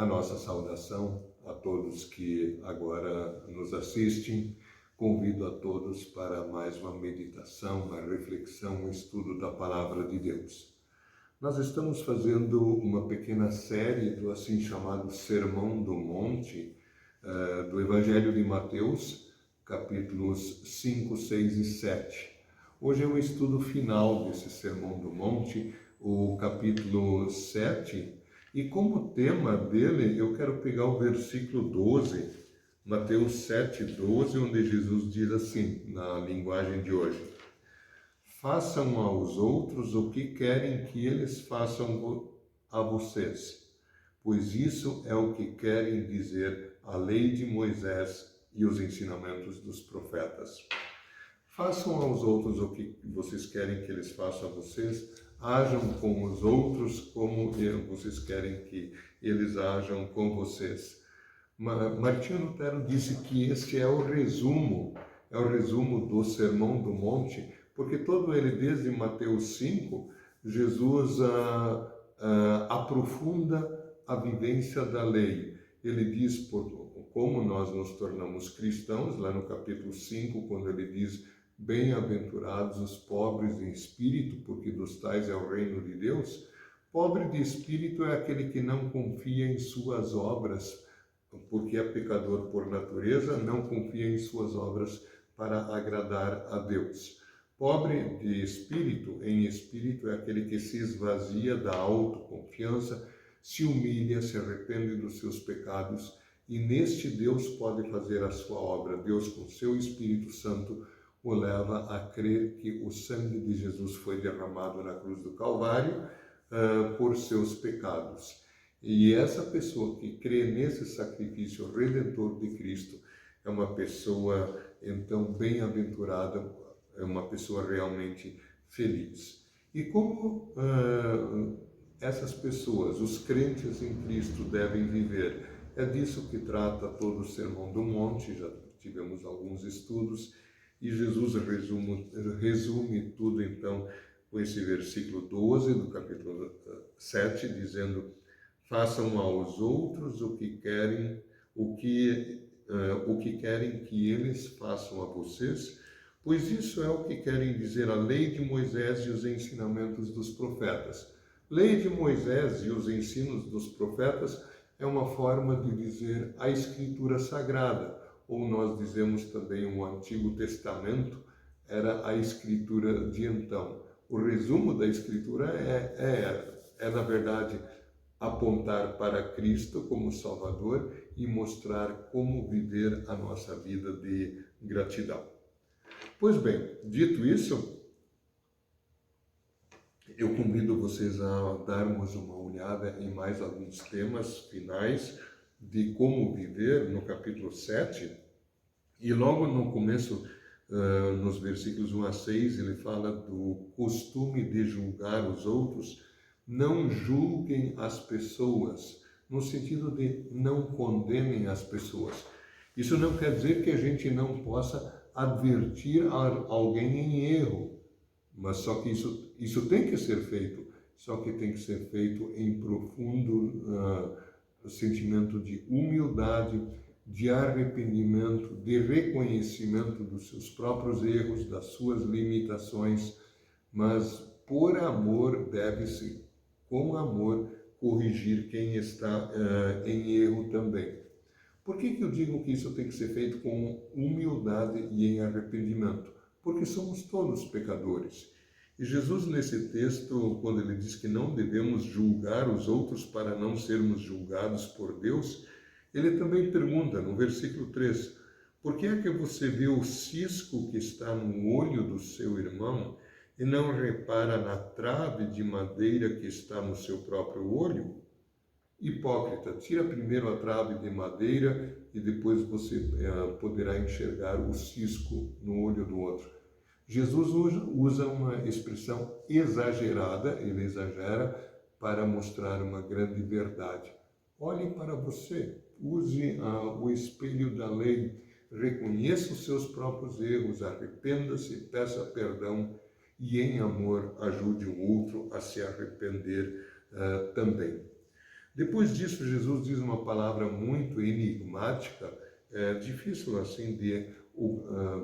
A nossa saudação a todos que agora nos assistem. Convido a todos para mais uma meditação, uma reflexão, um estudo da Palavra de Deus. Nós estamos fazendo uma pequena série do assim chamado Sermão do Monte, do Evangelho de Mateus, capítulos 5, 6 e 7. Hoje é o estudo final desse Sermão do Monte, o capítulo 7, e como tema dele eu quero pegar o versículo 12, Mateus 7, 12, onde Jesus diz assim, na linguagem de hoje: façam aos outros o que querem que eles façam a vocês, pois isso é o que querem dizer a lei de Moisés e os ensinamentos dos profetas. Façam aos outros o que vocês querem que eles façam a vocês, ajam com os outros como vocês querem que eles ajam com vocês. Martinho Lutero disse que esse é o resumo do Sermão do Monte, porque todo ele, desde Mateus 5, Jesus aprofunda a vivência da lei. Ele diz como nós nos tornamos cristãos, lá no capítulo 5, quando ele diz: bem-aventurados os pobres em espírito, porque dos tais é o reino de Deus. Pobre de espírito é aquele que não confia em suas obras, porque é pecador por natureza, não confia em suas obras para agradar a Deus. Pobre de espírito, em espírito, é aquele que se esvazia da autoconfiança, se humilha, se arrepende dos seus pecados, e neste Deus pode fazer a sua obra. Deus, com seu Espírito Santo, o leva a crer que o sangue de Jesus foi derramado na cruz do Calvário por seus pecados. E essa pessoa que crê nesse sacrifício redentor de Cristo é uma pessoa, então, bem-aventurada, é uma pessoa realmente feliz. E como essas pessoas, os crentes em Cristo, devem viver? É disso que trata todo o Sermão do Monte, já tivemos alguns estudos, e Jesus resume tudo, então, com esse versículo 12 do capítulo 7, dizendo: façam aos outros o que querem que eles façam a vocês, pois isso é o que querem dizer a lei de Moisés e os ensinamentos dos profetas. Lei de Moisés e os ensinos dos profetas é uma forma de dizer a Escritura Sagrada, ou nós dizemos também o Antigo Testamento, era a Escritura de então. O resumo da Escritura é na verdade, apontar para Cristo como Salvador e mostrar como viver a nossa vida de gratidão. Pois bem, dito isso, eu convido vocês a darmos uma olhada em mais alguns temas finais de como viver no capítulo 7. E logo no começo, nos versículos 1 a 6, ele fala do costume de julgar os outros. Não julguem as pessoas, no sentido de não condenem as pessoas. Isso não quer dizer que a gente não possa advertir alguém em erro, mas só que isso tem que ser feito, só que tem que ser feito em profundo sentimento de humildade, de arrependimento, de reconhecimento dos seus próprios erros, das suas limitações, mas por amor deve-se, com amor, corrigir quem está em erro também. Por que eu digo que isso tem que ser feito com humildade e em arrependimento? Porque somos todos pecadores. E Jesus, nesse texto, quando ele diz que não devemos julgar os outros para não sermos julgados por Deus, ele também pergunta, no versículo 3, por que é que você vê o cisco que está no olho do seu irmão e não repara na trave de madeira que está no seu próprio olho? Hipócrita, tira primeiro a trave de madeira e depois você poderá enxergar o cisco no olho do outro. Jesus usa uma expressão exagerada, ele exagera para mostrar uma grande verdade. Olhe para você, use o espelho da lei, reconheça os seus próprios erros, arrependa-se, peça perdão e em amor ajude o outro a se arrepender também. Depois disso, Jesus diz uma palavra muito enigmática, é difícil assim de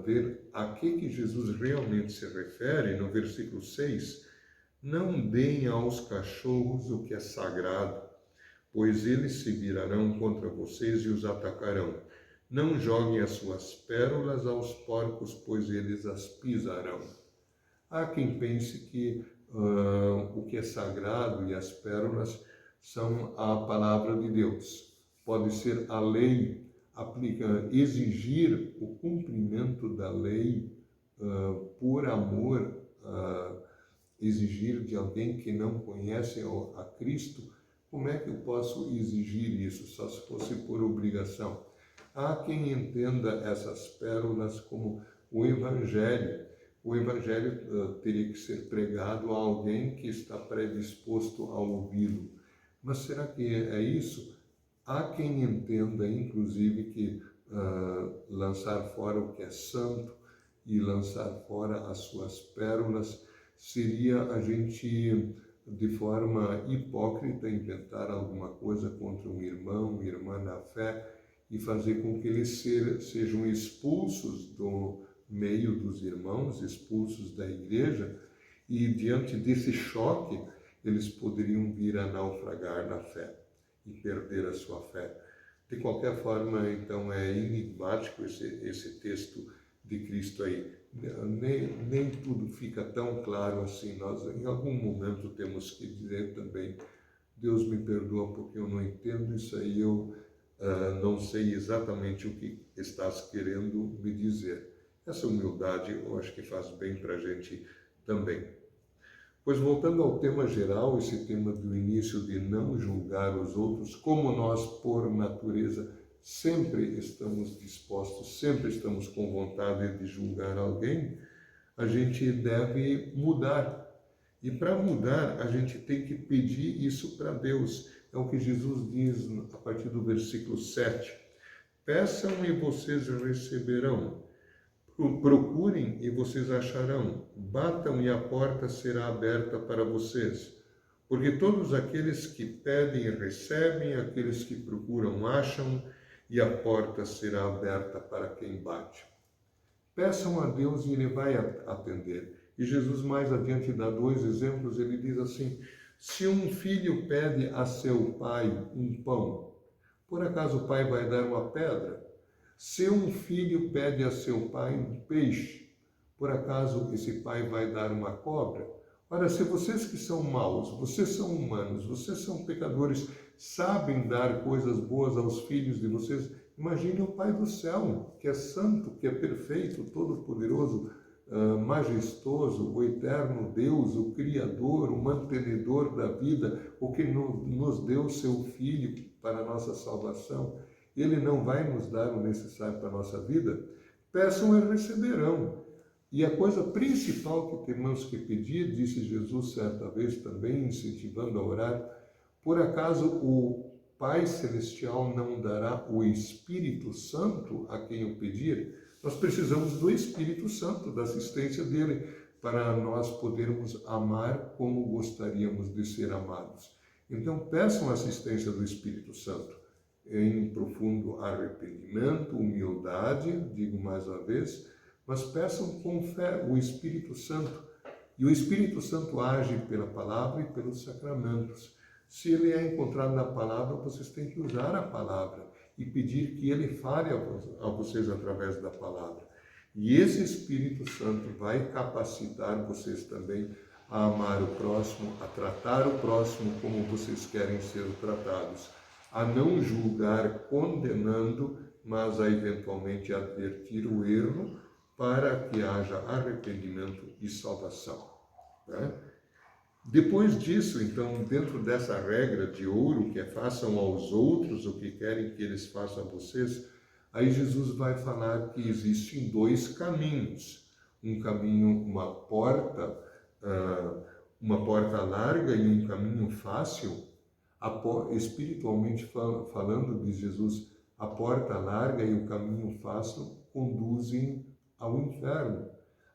ver a que Jesus realmente se refere no versículo 6. Não deem aos cachorros o que é sagrado, pois eles se virarão contra vocês e os atacarão. Não joguem as suas pérolas aos porcos, pois eles as pisarão. Há quem pense que o que é sagrado e as pérolas são a palavra de Deus. Pode ser a lei, exigir o cumprimento da lei por amor, exigir de alguém que não conhece a Cristo. Como é que eu posso exigir isso? Só se fosse por obrigação. Há quem entenda essas pérolas como o Evangelho. O Evangelho teria que ser pregado a alguém que está predisposto a ouvi-lo. Mas será que é isso? Há quem entenda, inclusive, que lançar fora o que é santo e lançar fora as suas pérolas seria a gente, de forma hipócrita, inventar alguma coisa contra um irmão, irmã na fé e fazer com que eles sejam expulsos do meio dos irmãos, expulsos da igreja, e diante desse choque, eles poderiam vir a naufragar na fé e perder a sua fé. De qualquer forma, então, é enigmático esse texto de Cristo aí. Nem tudo fica tão claro assim. Nós, em algum momento, temos que dizer também: Deus me perdoa porque eu não entendo isso aí, eu não sei exatamente o que estás querendo me dizer. Essa humildade eu acho que faz bem para a gente também. Pois voltando ao tema geral, esse tema do início de não julgar os outros, como nós, por natureza, sempre estamos dispostos, sempre estamos com vontade de julgar alguém, a gente deve mudar. E para mudar, a gente tem que pedir isso para Deus. É o que Jesus diz a partir do versículo 7. Peçam e vocês receberão. Procurem e vocês acharão. Batam e a porta será aberta para vocês. Porque todos aqueles que pedem recebem, aqueles que procuram acham, e a porta será aberta para quem bate. Peçam a Deus e Ele vai atender. E Jesus mais adiante dá 2 exemplos, ele diz assim: se um filho pede a seu pai um pão, por acaso o pai vai dar uma pedra? Se um filho pede a seu pai um peixe, por acaso esse pai vai dar uma cobra? Ora, se vocês que são maus, vocês são humanos, vocês são pecadores, sabem dar coisas boas aos filhos de vocês, imagine o Pai do céu, que é santo, que é perfeito, todo-poderoso, majestoso, o eterno Deus, o Criador, o mantenedor da vida, o que nos deu seu Filho para a nossa salvação. Ele não vai nos dar o necessário para a nossa vida? Peçam e receberão. E a coisa principal que temos que pedir, disse Jesus certa vez também, incentivando a orar, por acaso o Pai Celestial não dará o Espírito Santo a quem o pedir? Nós precisamos do Espírito Santo, da assistência dele, para nós podermos amar como gostaríamos de ser amados. Então, peçam a assistência do Espírito Santo em profundo arrependimento, humildade, digo mais uma vez, mas peçam com fé o Espírito Santo. E o Espírito Santo age pela palavra e pelos sacramentos. Se ele é encontrado na palavra, vocês têm que usar a palavra e pedir que ele fale a vocês através da palavra. E esse Espírito Santo vai capacitar vocês também a amar o próximo, a tratar o próximo como vocês querem ser tratados, a não julgar condenando, mas a eventualmente advertir o erro para que haja arrependimento e salvação. Né? Depois disso, então, dentro dessa regra de ouro, que é façam aos outros o que querem que eles façam a vocês, aí Jesus vai falar que existem 2 caminhos. Um caminho, uma porta larga e um caminho fácil. Espiritualmente falando, diz Jesus, a porta larga e o caminho fácil conduzem ao inferno.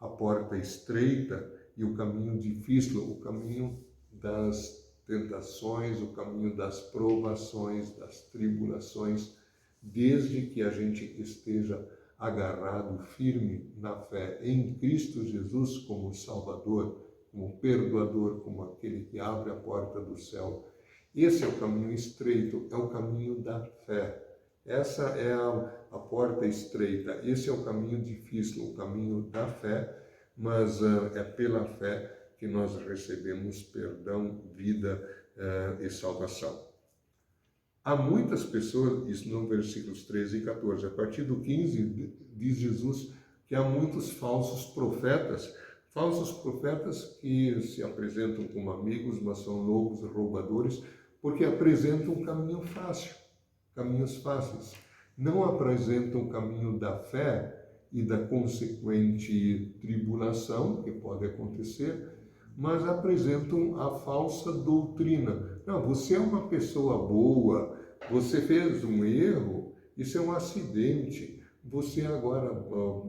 A porta estreita e o caminho difícil, o caminho das tentações, o caminho das provações, das tribulações, desde que a gente esteja agarrado firme na fé em Cristo Jesus como Salvador, como Perdoador, como aquele que abre a porta do céu. Esse é o caminho estreito, é o caminho da fé. Essa é a porta estreita, esse é o caminho difícil, o caminho da fé, mas é pela fé que nós recebemos perdão, vida e salvação. Há muitas pessoas, isso no versículos 13 e 14, a partir do 15 diz Jesus que há muitos falsos profetas que se apresentam como amigos, mas são lobos roubadores, porque apresentam um caminho fácil, caminhos fáceis. Não apresentam o caminho da fé e da consequente tribulação, que pode acontecer, mas apresentam a falsa doutrina. Não, você é uma pessoa boa, você fez um erro, isso é um acidente. Você agora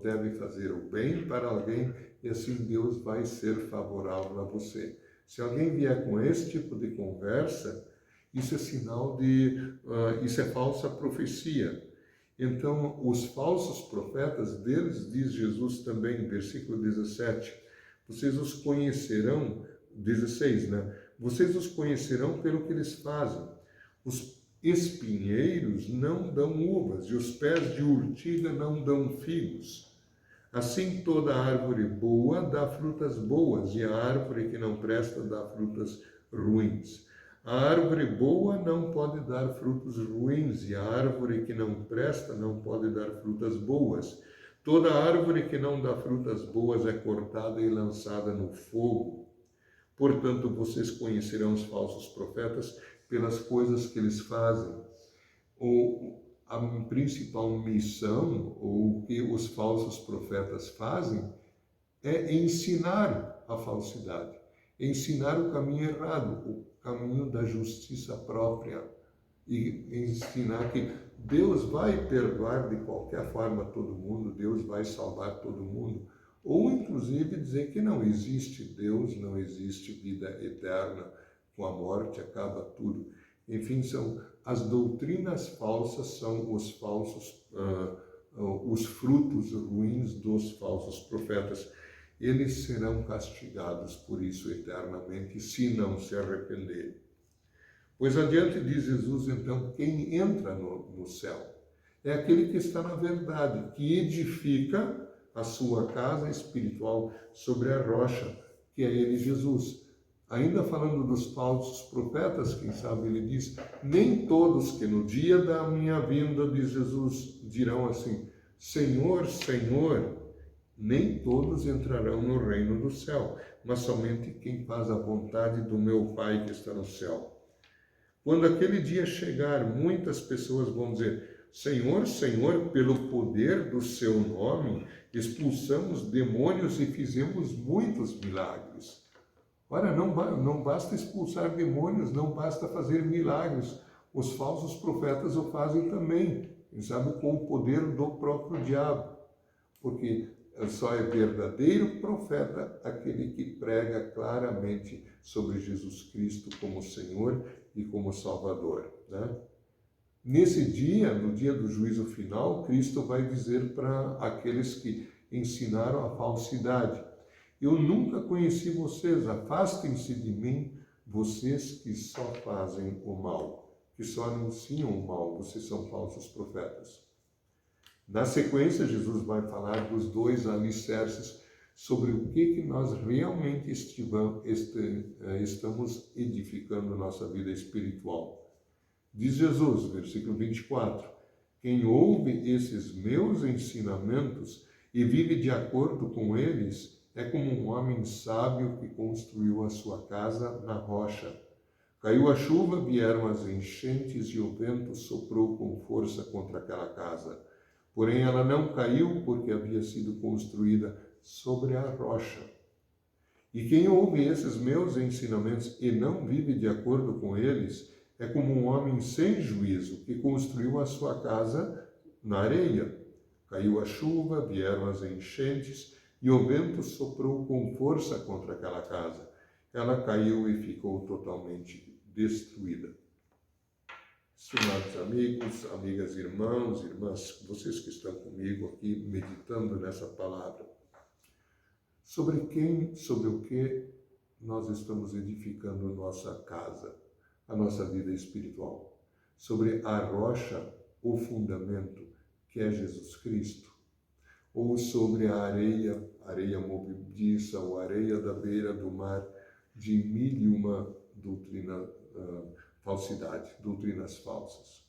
deve fazer o bem para alguém e assim Deus vai ser favorável a você. Se alguém vier com esse tipo de conversa, isso é sinal isso é falsa profecia. Então, os falsos profetas, deles diz Jesus também, versículo 17, vocês os conhecerão, 16, né? Vocês os conhecerão pelo que eles fazem. Os espinheiros não dão uvas e os pés de urtiga não dão figos. Assim toda árvore boa dá frutas boas e a árvore que não presta dá frutas ruins. A árvore boa não pode dar frutos ruins e a árvore que não presta não pode dar frutas boas. Toda árvore que não dá frutas boas é cortada e lançada no fogo. Portanto, vocês conhecerão os falsos profetas pelas coisas que eles fazem. A principal missão, ou o que os falsos profetas fazem, é ensinar a falsidade, ensinar o caminho errado, o caminho da justiça própria, e ensinar que Deus vai perdoar de qualquer forma todo mundo, Deus vai salvar todo mundo, ou inclusive dizer que não existe Deus, não existe vida eterna, com a morte acaba tudo. Enfim, são as doutrinas falsas, são os falsos, os frutos ruins dos falsos profetas. Eles serão castigados por isso eternamente, se não se arrependerem. Pois adiante diz Jesus, então, quem entra no céu é aquele que está na verdade, que edifica a sua casa espiritual sobre a rocha, que é ele, Jesus. Ainda falando dos falsos profetas, quem sabe ele diz, nem todos que no dia da minha vinda, diz Jesus, dirão assim, Senhor, Senhor, nem todos entrarão no reino do céu, mas somente quem faz a vontade do meu Pai que está no céu. Quando aquele dia chegar, muitas pessoas vão dizer, Senhor, Senhor, pelo poder do seu nome, expulsamos demônios e fizemos muitos milagres. Ora, não basta expulsar demônios, não basta fazer milagres. Os falsos profetas o fazem também, sabe, com o poder do próprio diabo. Porque só é verdadeiro profeta aquele que prega claramente sobre Jesus Cristo como Senhor e como Salvador, né? Nesse dia, no dia do juízo final, Cristo vai dizer para aqueles que ensinaram a falsidade, eu nunca conheci vocês, afastem-se de mim, vocês que só fazem o mal, que só anunciam o mal, vocês são falsos profetas. Na sequência, Jesus vai falar dos dois alicerces sobre o que nós realmente estamos edificando nossa vida espiritual. Diz Jesus, versículo 24, quem ouve esses meus ensinamentos e vive de acordo com eles, é como um homem sábio que construiu a sua casa na rocha. Caiu a chuva, vieram as enchentes e o vento soprou com força contra aquela casa. Porém, ela não caiu porque havia sido construída sobre a rocha. E quem ouve esses meus ensinamentos e não vive de acordo com eles, é como um homem sem juízo que construiu a sua casa na areia. Caiu a chuva, vieram as enchentes e o vento soprou com força contra aquela casa. ela caiu e ficou totalmente destruída. Estimados amigos, amigas, irmãos, irmãs, vocês que estão comigo aqui meditando nessa palavra, sobre o que nós estamos edificando nossa casa, a nossa vida espiritual, sobre a rocha, o fundamento, que é Jesus Cristo, ou sobre a areia movediça, ou areia da beira do mar, de mil e uma doutrina, falsidade, doutrinas falsas.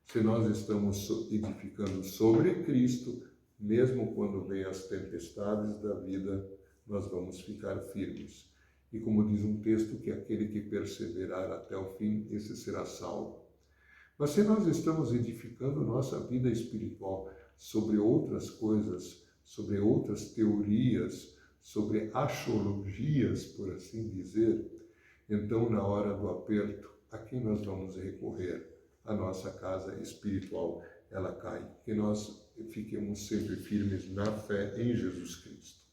Se nós estamos edificando sobre Cristo, mesmo quando vêm as tempestades da vida, nós vamos ficar firmes. E como diz um texto, que aquele que perseverar até o fim, esse será salvo. Mas se nós estamos edificando nossa vida espiritual sobre outras coisas, sobre outras teorias, sobre axiologias, por assim dizer, então na hora do aperto, a quem nós vamos recorrer? A nossa casa espiritual, ela cai. Que nós fiquemos sempre firmes na fé em Jesus Cristo.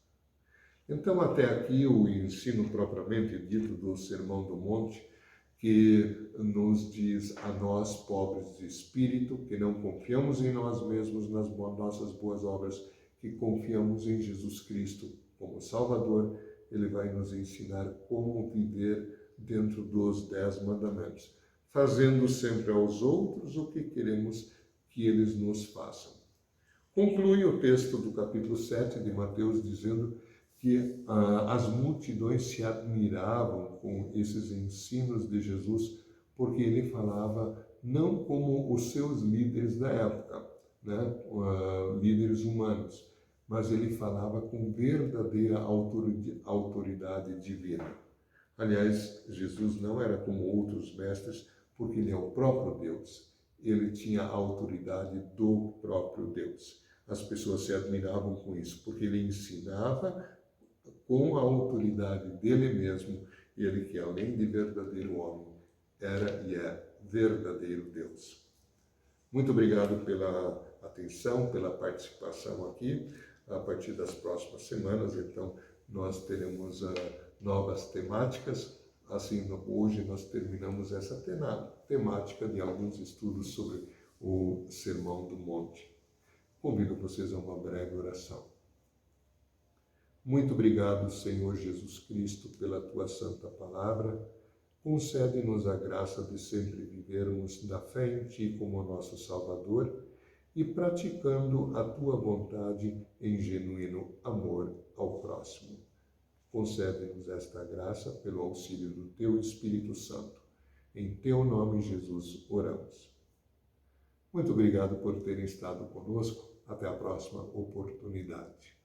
Então, até aqui, o ensino propriamente dito do Sermão do Monte, que nos diz a nós, pobres de espírito, que não confiamos em nós mesmos, nas nossas boas obras, que confiamos em Jesus Cristo como Salvador. Ele vai nos ensinar como viver dentro dos 10 mandamentos, fazendo sempre aos outros o que queremos que eles nos façam. Conclui o texto do capítulo 7 de Mateus dizendo que as multidões se admiravam com esses ensinos de Jesus, porque ele falava não como os seus líderes da época, né, líderes humanos, mas ele falava com verdadeira autoridade divina. Aliás, Jesus não era como outros mestres, porque ele é o próprio Deus. Ele tinha a autoridade do próprio Deus. As pessoas se admiravam com isso, porque ele ensinava com a autoridade dele mesmo, ele que além de verdadeiro homem, era e é verdadeiro Deus. Muito obrigado pela atenção, pela participação aqui. A partir das próximas semanas, então, nós teremos novas temáticas. Assim, hoje nós terminamos essa temática de alguns estudos sobre o Sermão do Monte. Convido vocês a uma breve oração. Muito obrigado, Senhor Jesus Cristo, pela Tua Santa Palavra. Concede-nos a graça de sempre vivermos da fé em Ti como nosso Salvador e praticando a Tua vontade em genuíno amor ao próximo. Concede-nos esta graça pelo auxílio do Teu Espírito Santo. Em Teu nome, Jesus, oramos. Muito obrigado por terem estado conosco. Até a próxima oportunidade.